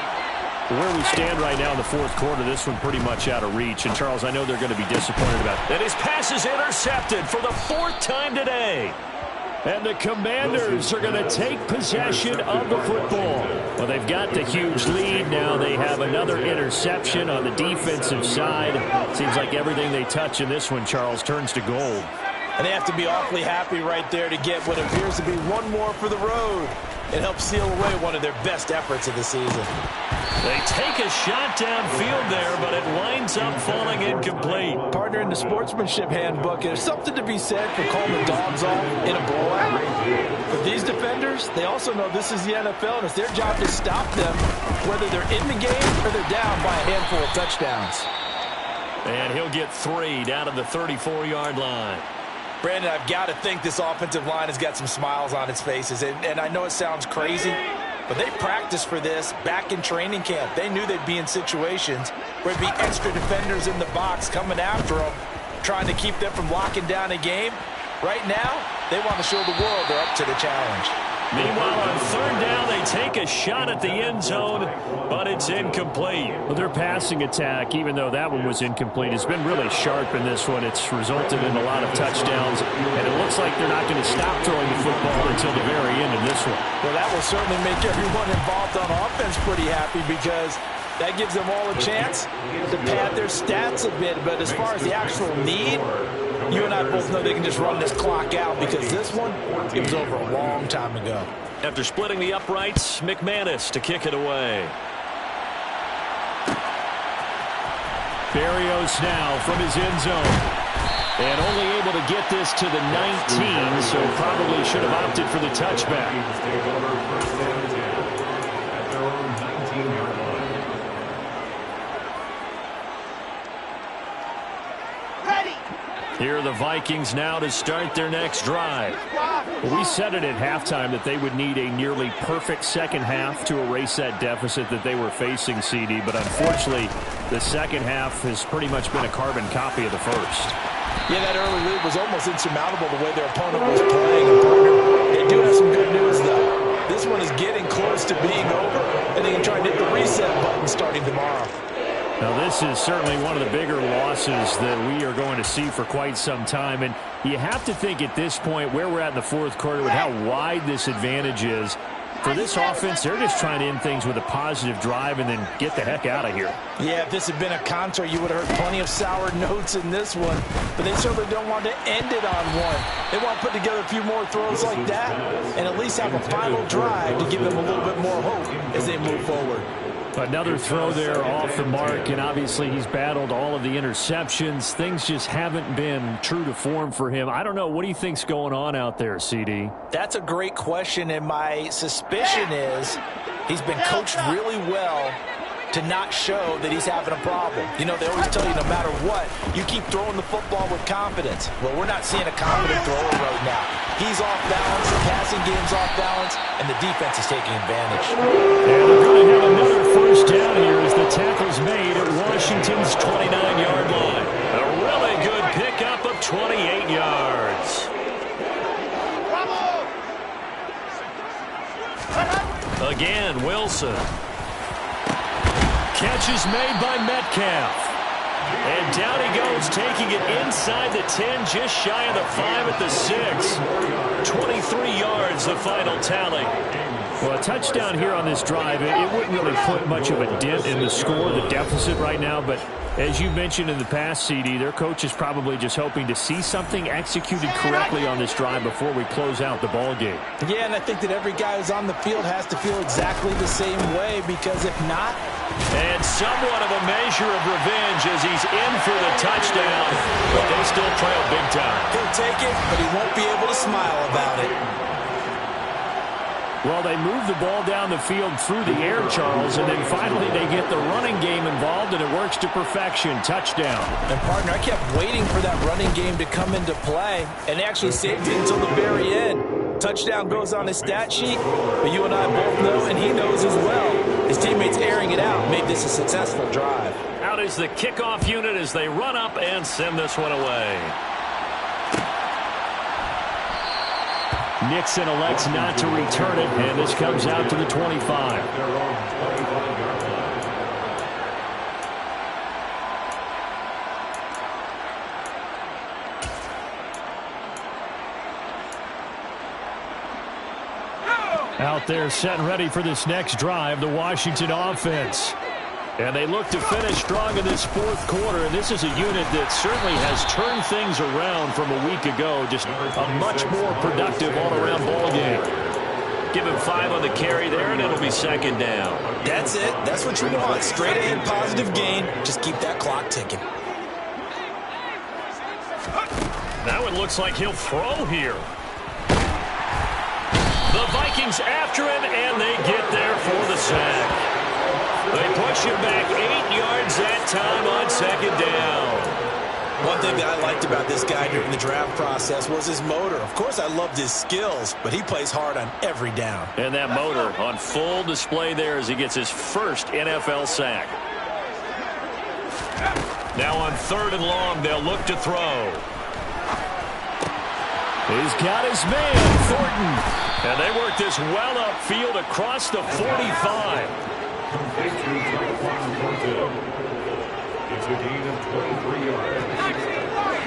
Where we stand right now in the 4th quarter, this one pretty much out of reach. And, Charles, I know they're going to be disappointed about it. And his pass is intercepted for the 4th time today. And the Commanders are going to take possession of the football. Well, they've got the huge lead. Now they have another interception on the defensive side. Seems like everything they touch in this one, Charles, turns to gold. And they have to be awfully happy right there to get what appears to be one more for the road. It helps seal away one of their best efforts of the season. They take a shot downfield there, but it winds up falling incomplete. Partner, in the sportsmanship handbook, there's something to be said for calling the dogs off in a blowout. But these defenders, they also know this is the NFL, and it's their job to stop them, whether they're in the game or they're down by a handful of touchdowns. And he'll get 3 down to the 34-yard line. Brandon, I've got to think this offensive line has got some smiles on its faces. And I know it sounds crazy, But they practiced for this back in training camp. They knew they'd be in situations where there'd be extra defenders in the box coming after them, trying to keep them from locking down a game. Right now, they want to show the world they're up to the challenge. Meanwhile, on third down, they take a shot at the end zone, but it's incomplete. Well, their passing attack, even though that one was incomplete, has been really sharp in this one. It's resulted in a lot of touchdowns, and it looks like they're not going to stop throwing the football until the very end of this one. Well, that will certainly make everyone involved on offense pretty happy because that gives them all a chance to pad their stats a bit. But as far as the actual need, you and I both know they can just run this clock out because this one, it was over a long time ago. After splitting the uprights, McManus to kick it away. Berrios now from his end zone. And only able to get this to the 19, so probably should have opted for the touchback. At their own 19-yard line. Here are the Vikings now to start their next drive. We said it at halftime that they would need a nearly perfect second half to erase that deficit that they were facing, CD, but unfortunately the second half has pretty much been a carbon copy of the first. Yeah, that early lead was almost insurmountable the way their opponent was playing. And partner, they do have some good news, though. This one is getting close to being over, and they can try and hit the reset button starting tomorrow. Now, this is certainly one of the bigger losses that we are going to see for quite some time. And you have to think at this point where we're at in the fourth quarter with how wide this advantage is. For this offense, they're just trying to end things with a positive drive and then get the heck out of here. Yeah, if this had been a concert, you would have heard plenty of sour notes in this one. But they certainly don't want to end it on one. They want to put together a few more throws like that and at least have a final drive to give them a little bit more hope as they move forward. Another throw there off the mark, and obviously he's battled all of the interceptions. Things just haven't been true to form for him. I don't know. What do you think's going on out there, CD? That's a great question, and my suspicion is he's been coached really well to not show that he's having a problem. You know, they always tell you no matter what, you keep throwing the football with confidence. Well, we're not seeing a confident thrower right now. He's off balance, the passing game's off balance, and the defense is taking advantage. And they're going to have another first down here as the tackle's made at Washington's 29-yard line. A really good pickup of 28 yards. Again, Wilson. Catch is made by Metcalf. And down he goes, taking it inside the 10, just shy of the 5 at the 6. 23 yards, the final tally. Well, a touchdown here on this drive, it wouldn't really put much of a dent in the score, the deficit right now, but as you mentioned in the past, CD, their coach is probably just hoping to see something executed correctly on this drive before we close out the ball game. Yeah, and I think that every guy who's on the field has to feel exactly the same way, because if not... And somewhat of a measure of revenge as he's in for the touchdown, but they still trail big time. He'll take it, but he won't be able to smile about it. Well, they move the ball down the field through the air, Charles, and then finally they get the running game involved, and it works to perfection. Touchdown. And, partner, I kept waiting for that running game to come into play, and they actually saved it until the very end. Touchdown goes on his stat sheet, but you and I both know, and he knows as well, his teammates airing it out made this a successful drive. Out is the kickoff unit as they run up and send this one away. Nixon elects not to return it, and this comes out to the 25. Out there set and ready for this next drive, the Washington offense. And they look to finish strong in this fourth quarter. And this is a unit that certainly has turned things around from a week ago. Just a much more productive all-around ball game. Give him 5 on the carry there, and it'll be second down. That's it. That's what you want. Straight ahead positive gain. Just keep that clock ticking. Now it looks like he'll throw here. The Vikings after him, and they get there for the sack. They push him back 8 yards that time on second down. One thing that I liked about this guy during the draft process was his motor. Of course, I loved his skills, but he plays hard on every down. And that motor on full display there as he gets his first NFL sack. Now on 3rd and long, they'll look to throw. He's got his man, Thornton. And they work this well upfield across the 45. It's a gain of 23 yards.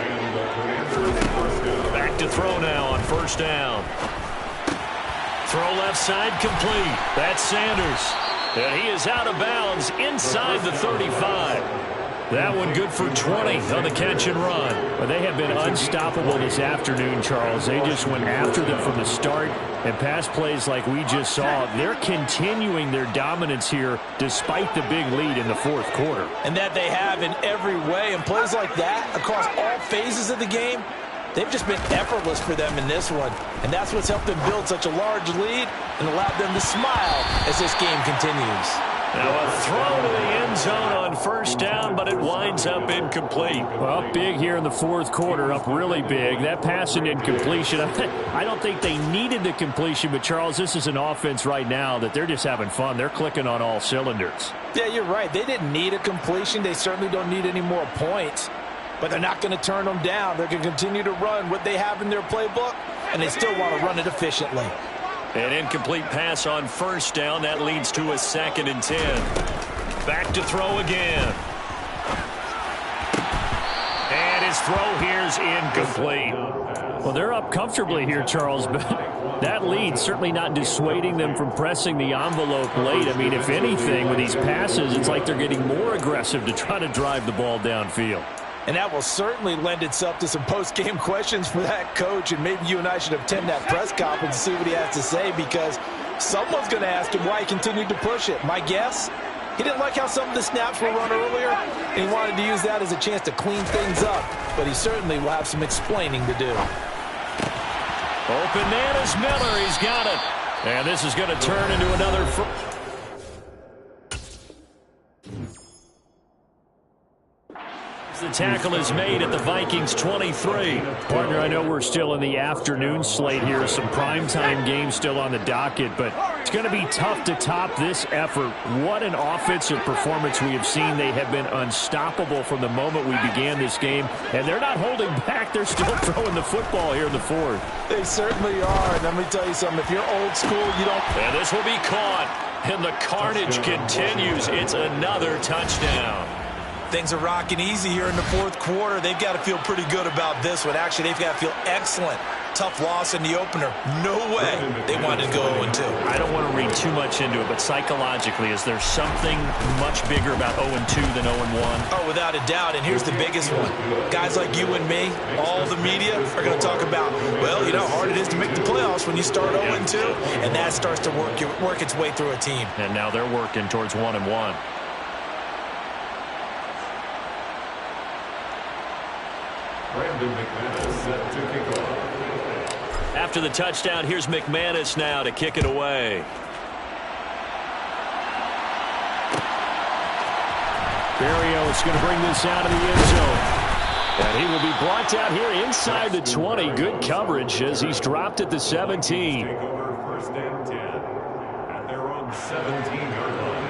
And the Commanders first down. Back to throw now on 1st down. Throw left side complete. That's Sanders. And he is out of bounds inside the 35. That one good for 20 on the catch and run. Well, they have been unstoppable this afternoon, Charles. They just went after them from the start. And pass plays like we just saw, they're continuing their dominance here despite the big lead in the 4th quarter. And that they have in every way. And plays like that across all phases of the game, they've just been effortless for them in this one. And that's what's helped them build such a large lead and allowed them to smile as this game continues. Now a throw to the end zone on 1st down, but it winds up incomplete. Well, big here in the 4th quarter, up really big. That pass and incompletion, I don't think they needed the completion, but Charles, this is an offense right now that they're just having fun. They're clicking on all cylinders. Yeah, you're right. They didn't need a completion. They certainly don't need any more points, but they're not going to turn them down. They're going to continue to run what they have in their playbook, and they still want to run it efficiently. An incomplete pass on 1st down. That leads to a 2nd and 10. Back to throw again. And his throw here is incomplete. Well, they're up comfortably here, Charles, but that lead certainly not dissuading them from pressing the envelope late. I mean, if anything, with these passes, it's like they're getting more aggressive to try to drive the ball downfield. And that will certainly lend itself to some post-game questions for that coach. And maybe you and I should attend that press conference and see what he has to say, because someone's going to ask him why he continued to push it. My guess, he didn't like how some of the snaps were run earlier, and he wanted to use that as a chance to clean things up. But he certainly will have some explaining to do. Open man is Miller. He's got it. And this is going to turn into another... The tackle is made at the Vikings 23. Partner, I know we're still in the afternoon slate here. Some primetime games still on the docket, but it's going to be tough to top this effort. What an offensive performance we have seen. They have been unstoppable from the moment we began this game, and they're not holding back. They're still throwing the football here in the 4th. They certainly are, and let me tell you something. If you're old school, you don't... And this will be caught, and the carnage continues. It's another touchdown. Things are rocking easy here in the 4th quarter. They've got to feel pretty good about this one. Actually, they've got to feel excellent. Tough loss in the opener. No way they wanted to go 0-2. I don't want to read too much into it, but psychologically, is there something much bigger about 0-2 than 0-1? Oh, without a doubt, and here's the biggest one. Guys like you and me, all the media are going to talk about, well, you know how hard it is to make the playoffs when you start 0-2, and that starts to work its way through a team. And now they're working towards 1-1. Brandon McManus set to kick off. After the touchdown, here's McManus now to kick it away. Barrio is going to bring this out of the end zone. And he will be blocked out here inside the 20. Good coverage as he's dropped at the 17. Take over 1st and 10 at their own 17-yard line.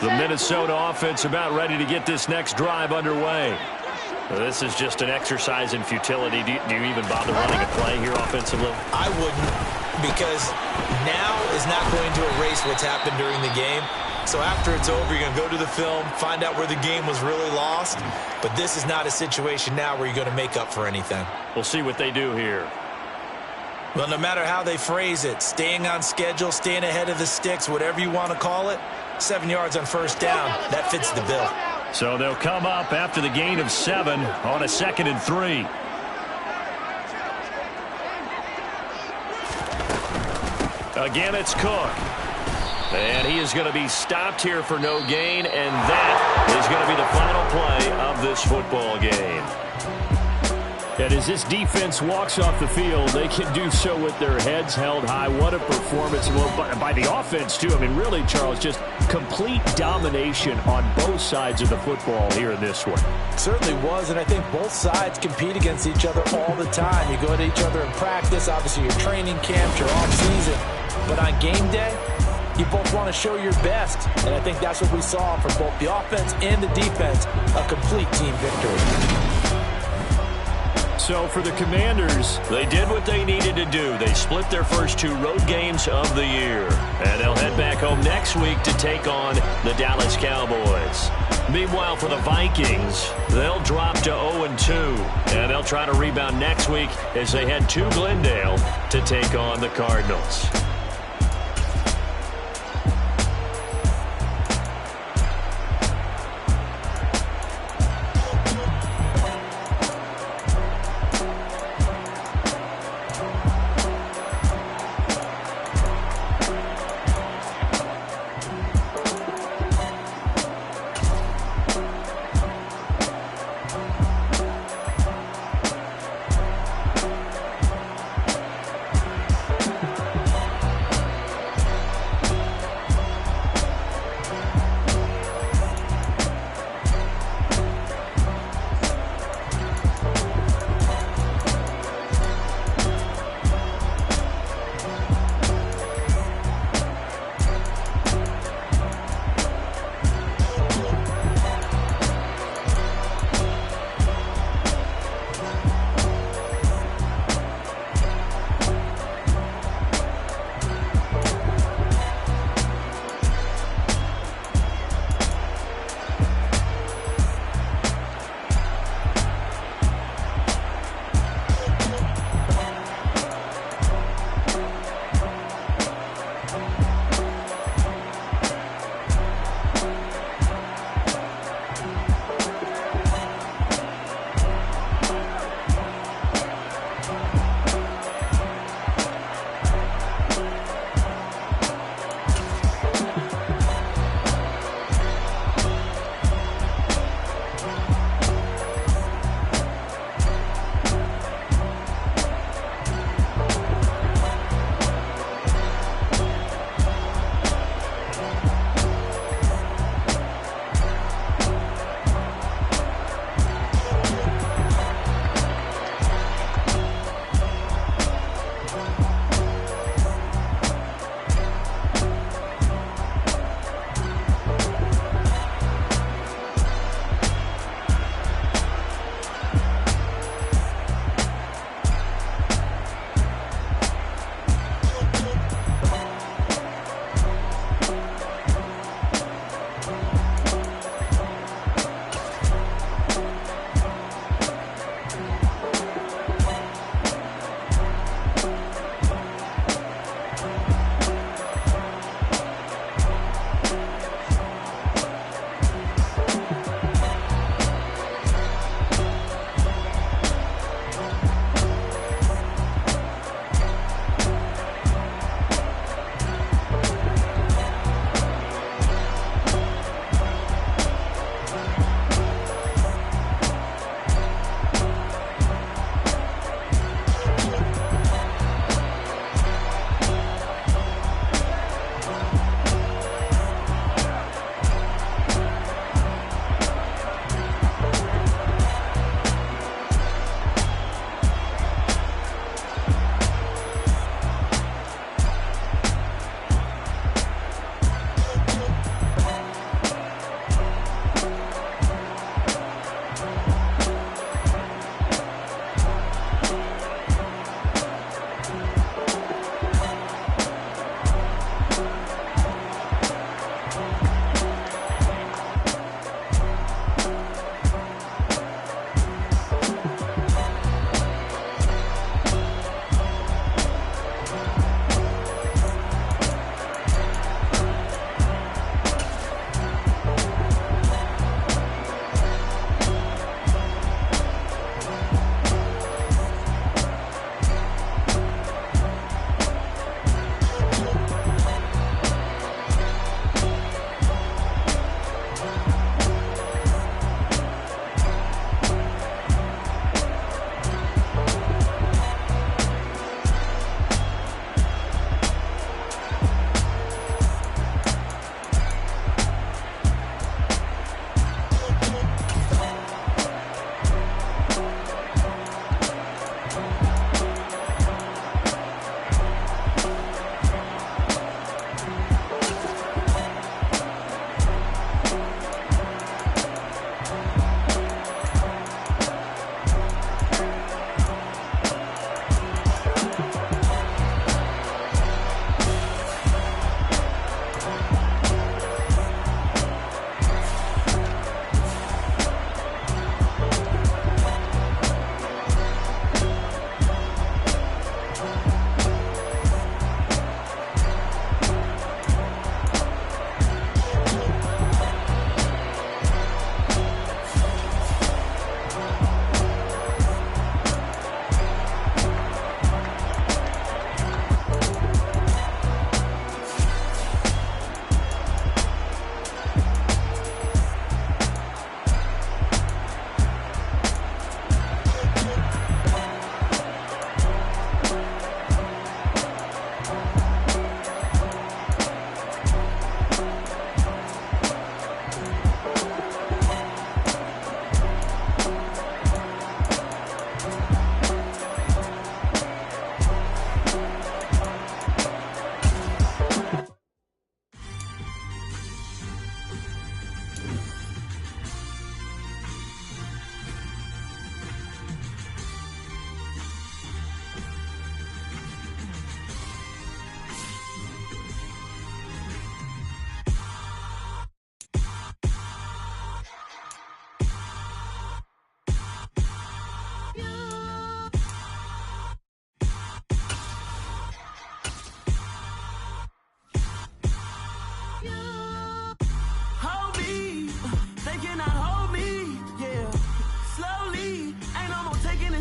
The Minnesota offense about ready to get this next drive underway. This is just an exercise in futility. Do you even bother running a play here offensively? I wouldn't, because now is not going to erase what's happened during the game. So after it's over, you're going to go to the film, find out where the game was really lost. But this is not a situation now where you're going to make up for anything. We'll see what they do here. Well, no matter how they phrase it, staying on schedule, staying ahead of the sticks, whatever you want to call it, 7 yards on 1st down, that fits the bill. So they'll come up after the gain of 7 on a 2nd and 3. Again, it's Cook. And he is going to be stopped here for no gain, and that is going to be the final play of this football game. And as this defense walks off the field, they can do so with their heads held high. What a performance by the offense, too. I mean, really, Charles, just complete domination on both sides of the football here in this one. It certainly was, and I think both sides compete against each other all the time. You go to each other in practice, obviously your training camps, your off-season. But on game day, you both want to show your best. And I think that's what we saw from both the offense and the defense, a complete team victory. So for the Commanders, they did what they needed to do. They split their first 2 road games of the year. And they'll head back home next week to take on the Dallas Cowboys. Meanwhile, for the Vikings, they'll drop to 0-2. And they'll try to rebound next week as they head to Glendale to take on the Cardinals.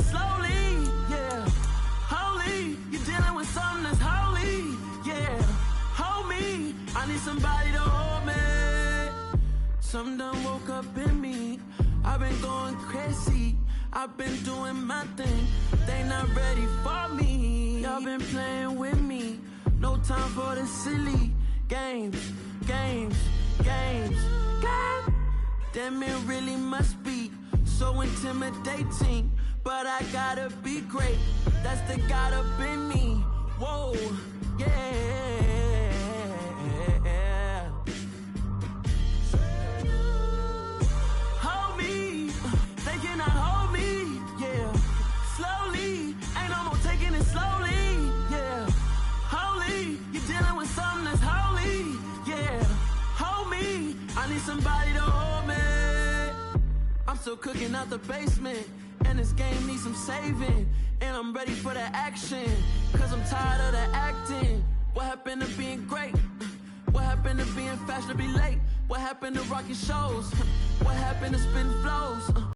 it slowly, yeah. Holy, you're dealing with something that's holy, yeah. Hold me, I need somebody to hold me. Something done woke up in me. I've been going crazy. I've been doing my thing. They not ready for me. Y'all been playing with me. No time for the silly games. God damn, it really must be so intimidating. But I gotta be great. That's the God up in me. Whoa, yeah. Hold me, they cannot hold me, yeah. Slowly, ain't no more taking it slowly, yeah. Holy, you're dealing with something that's holy, yeah. Hold me, I need somebody to hold me. I'm still cooking out the basement, and this game needs some saving. And I'm ready for the action, cause I'm tired of the acting. What happened to being great? What happened to being fashionably late? What happened to rocking shows? What happened to spin flows?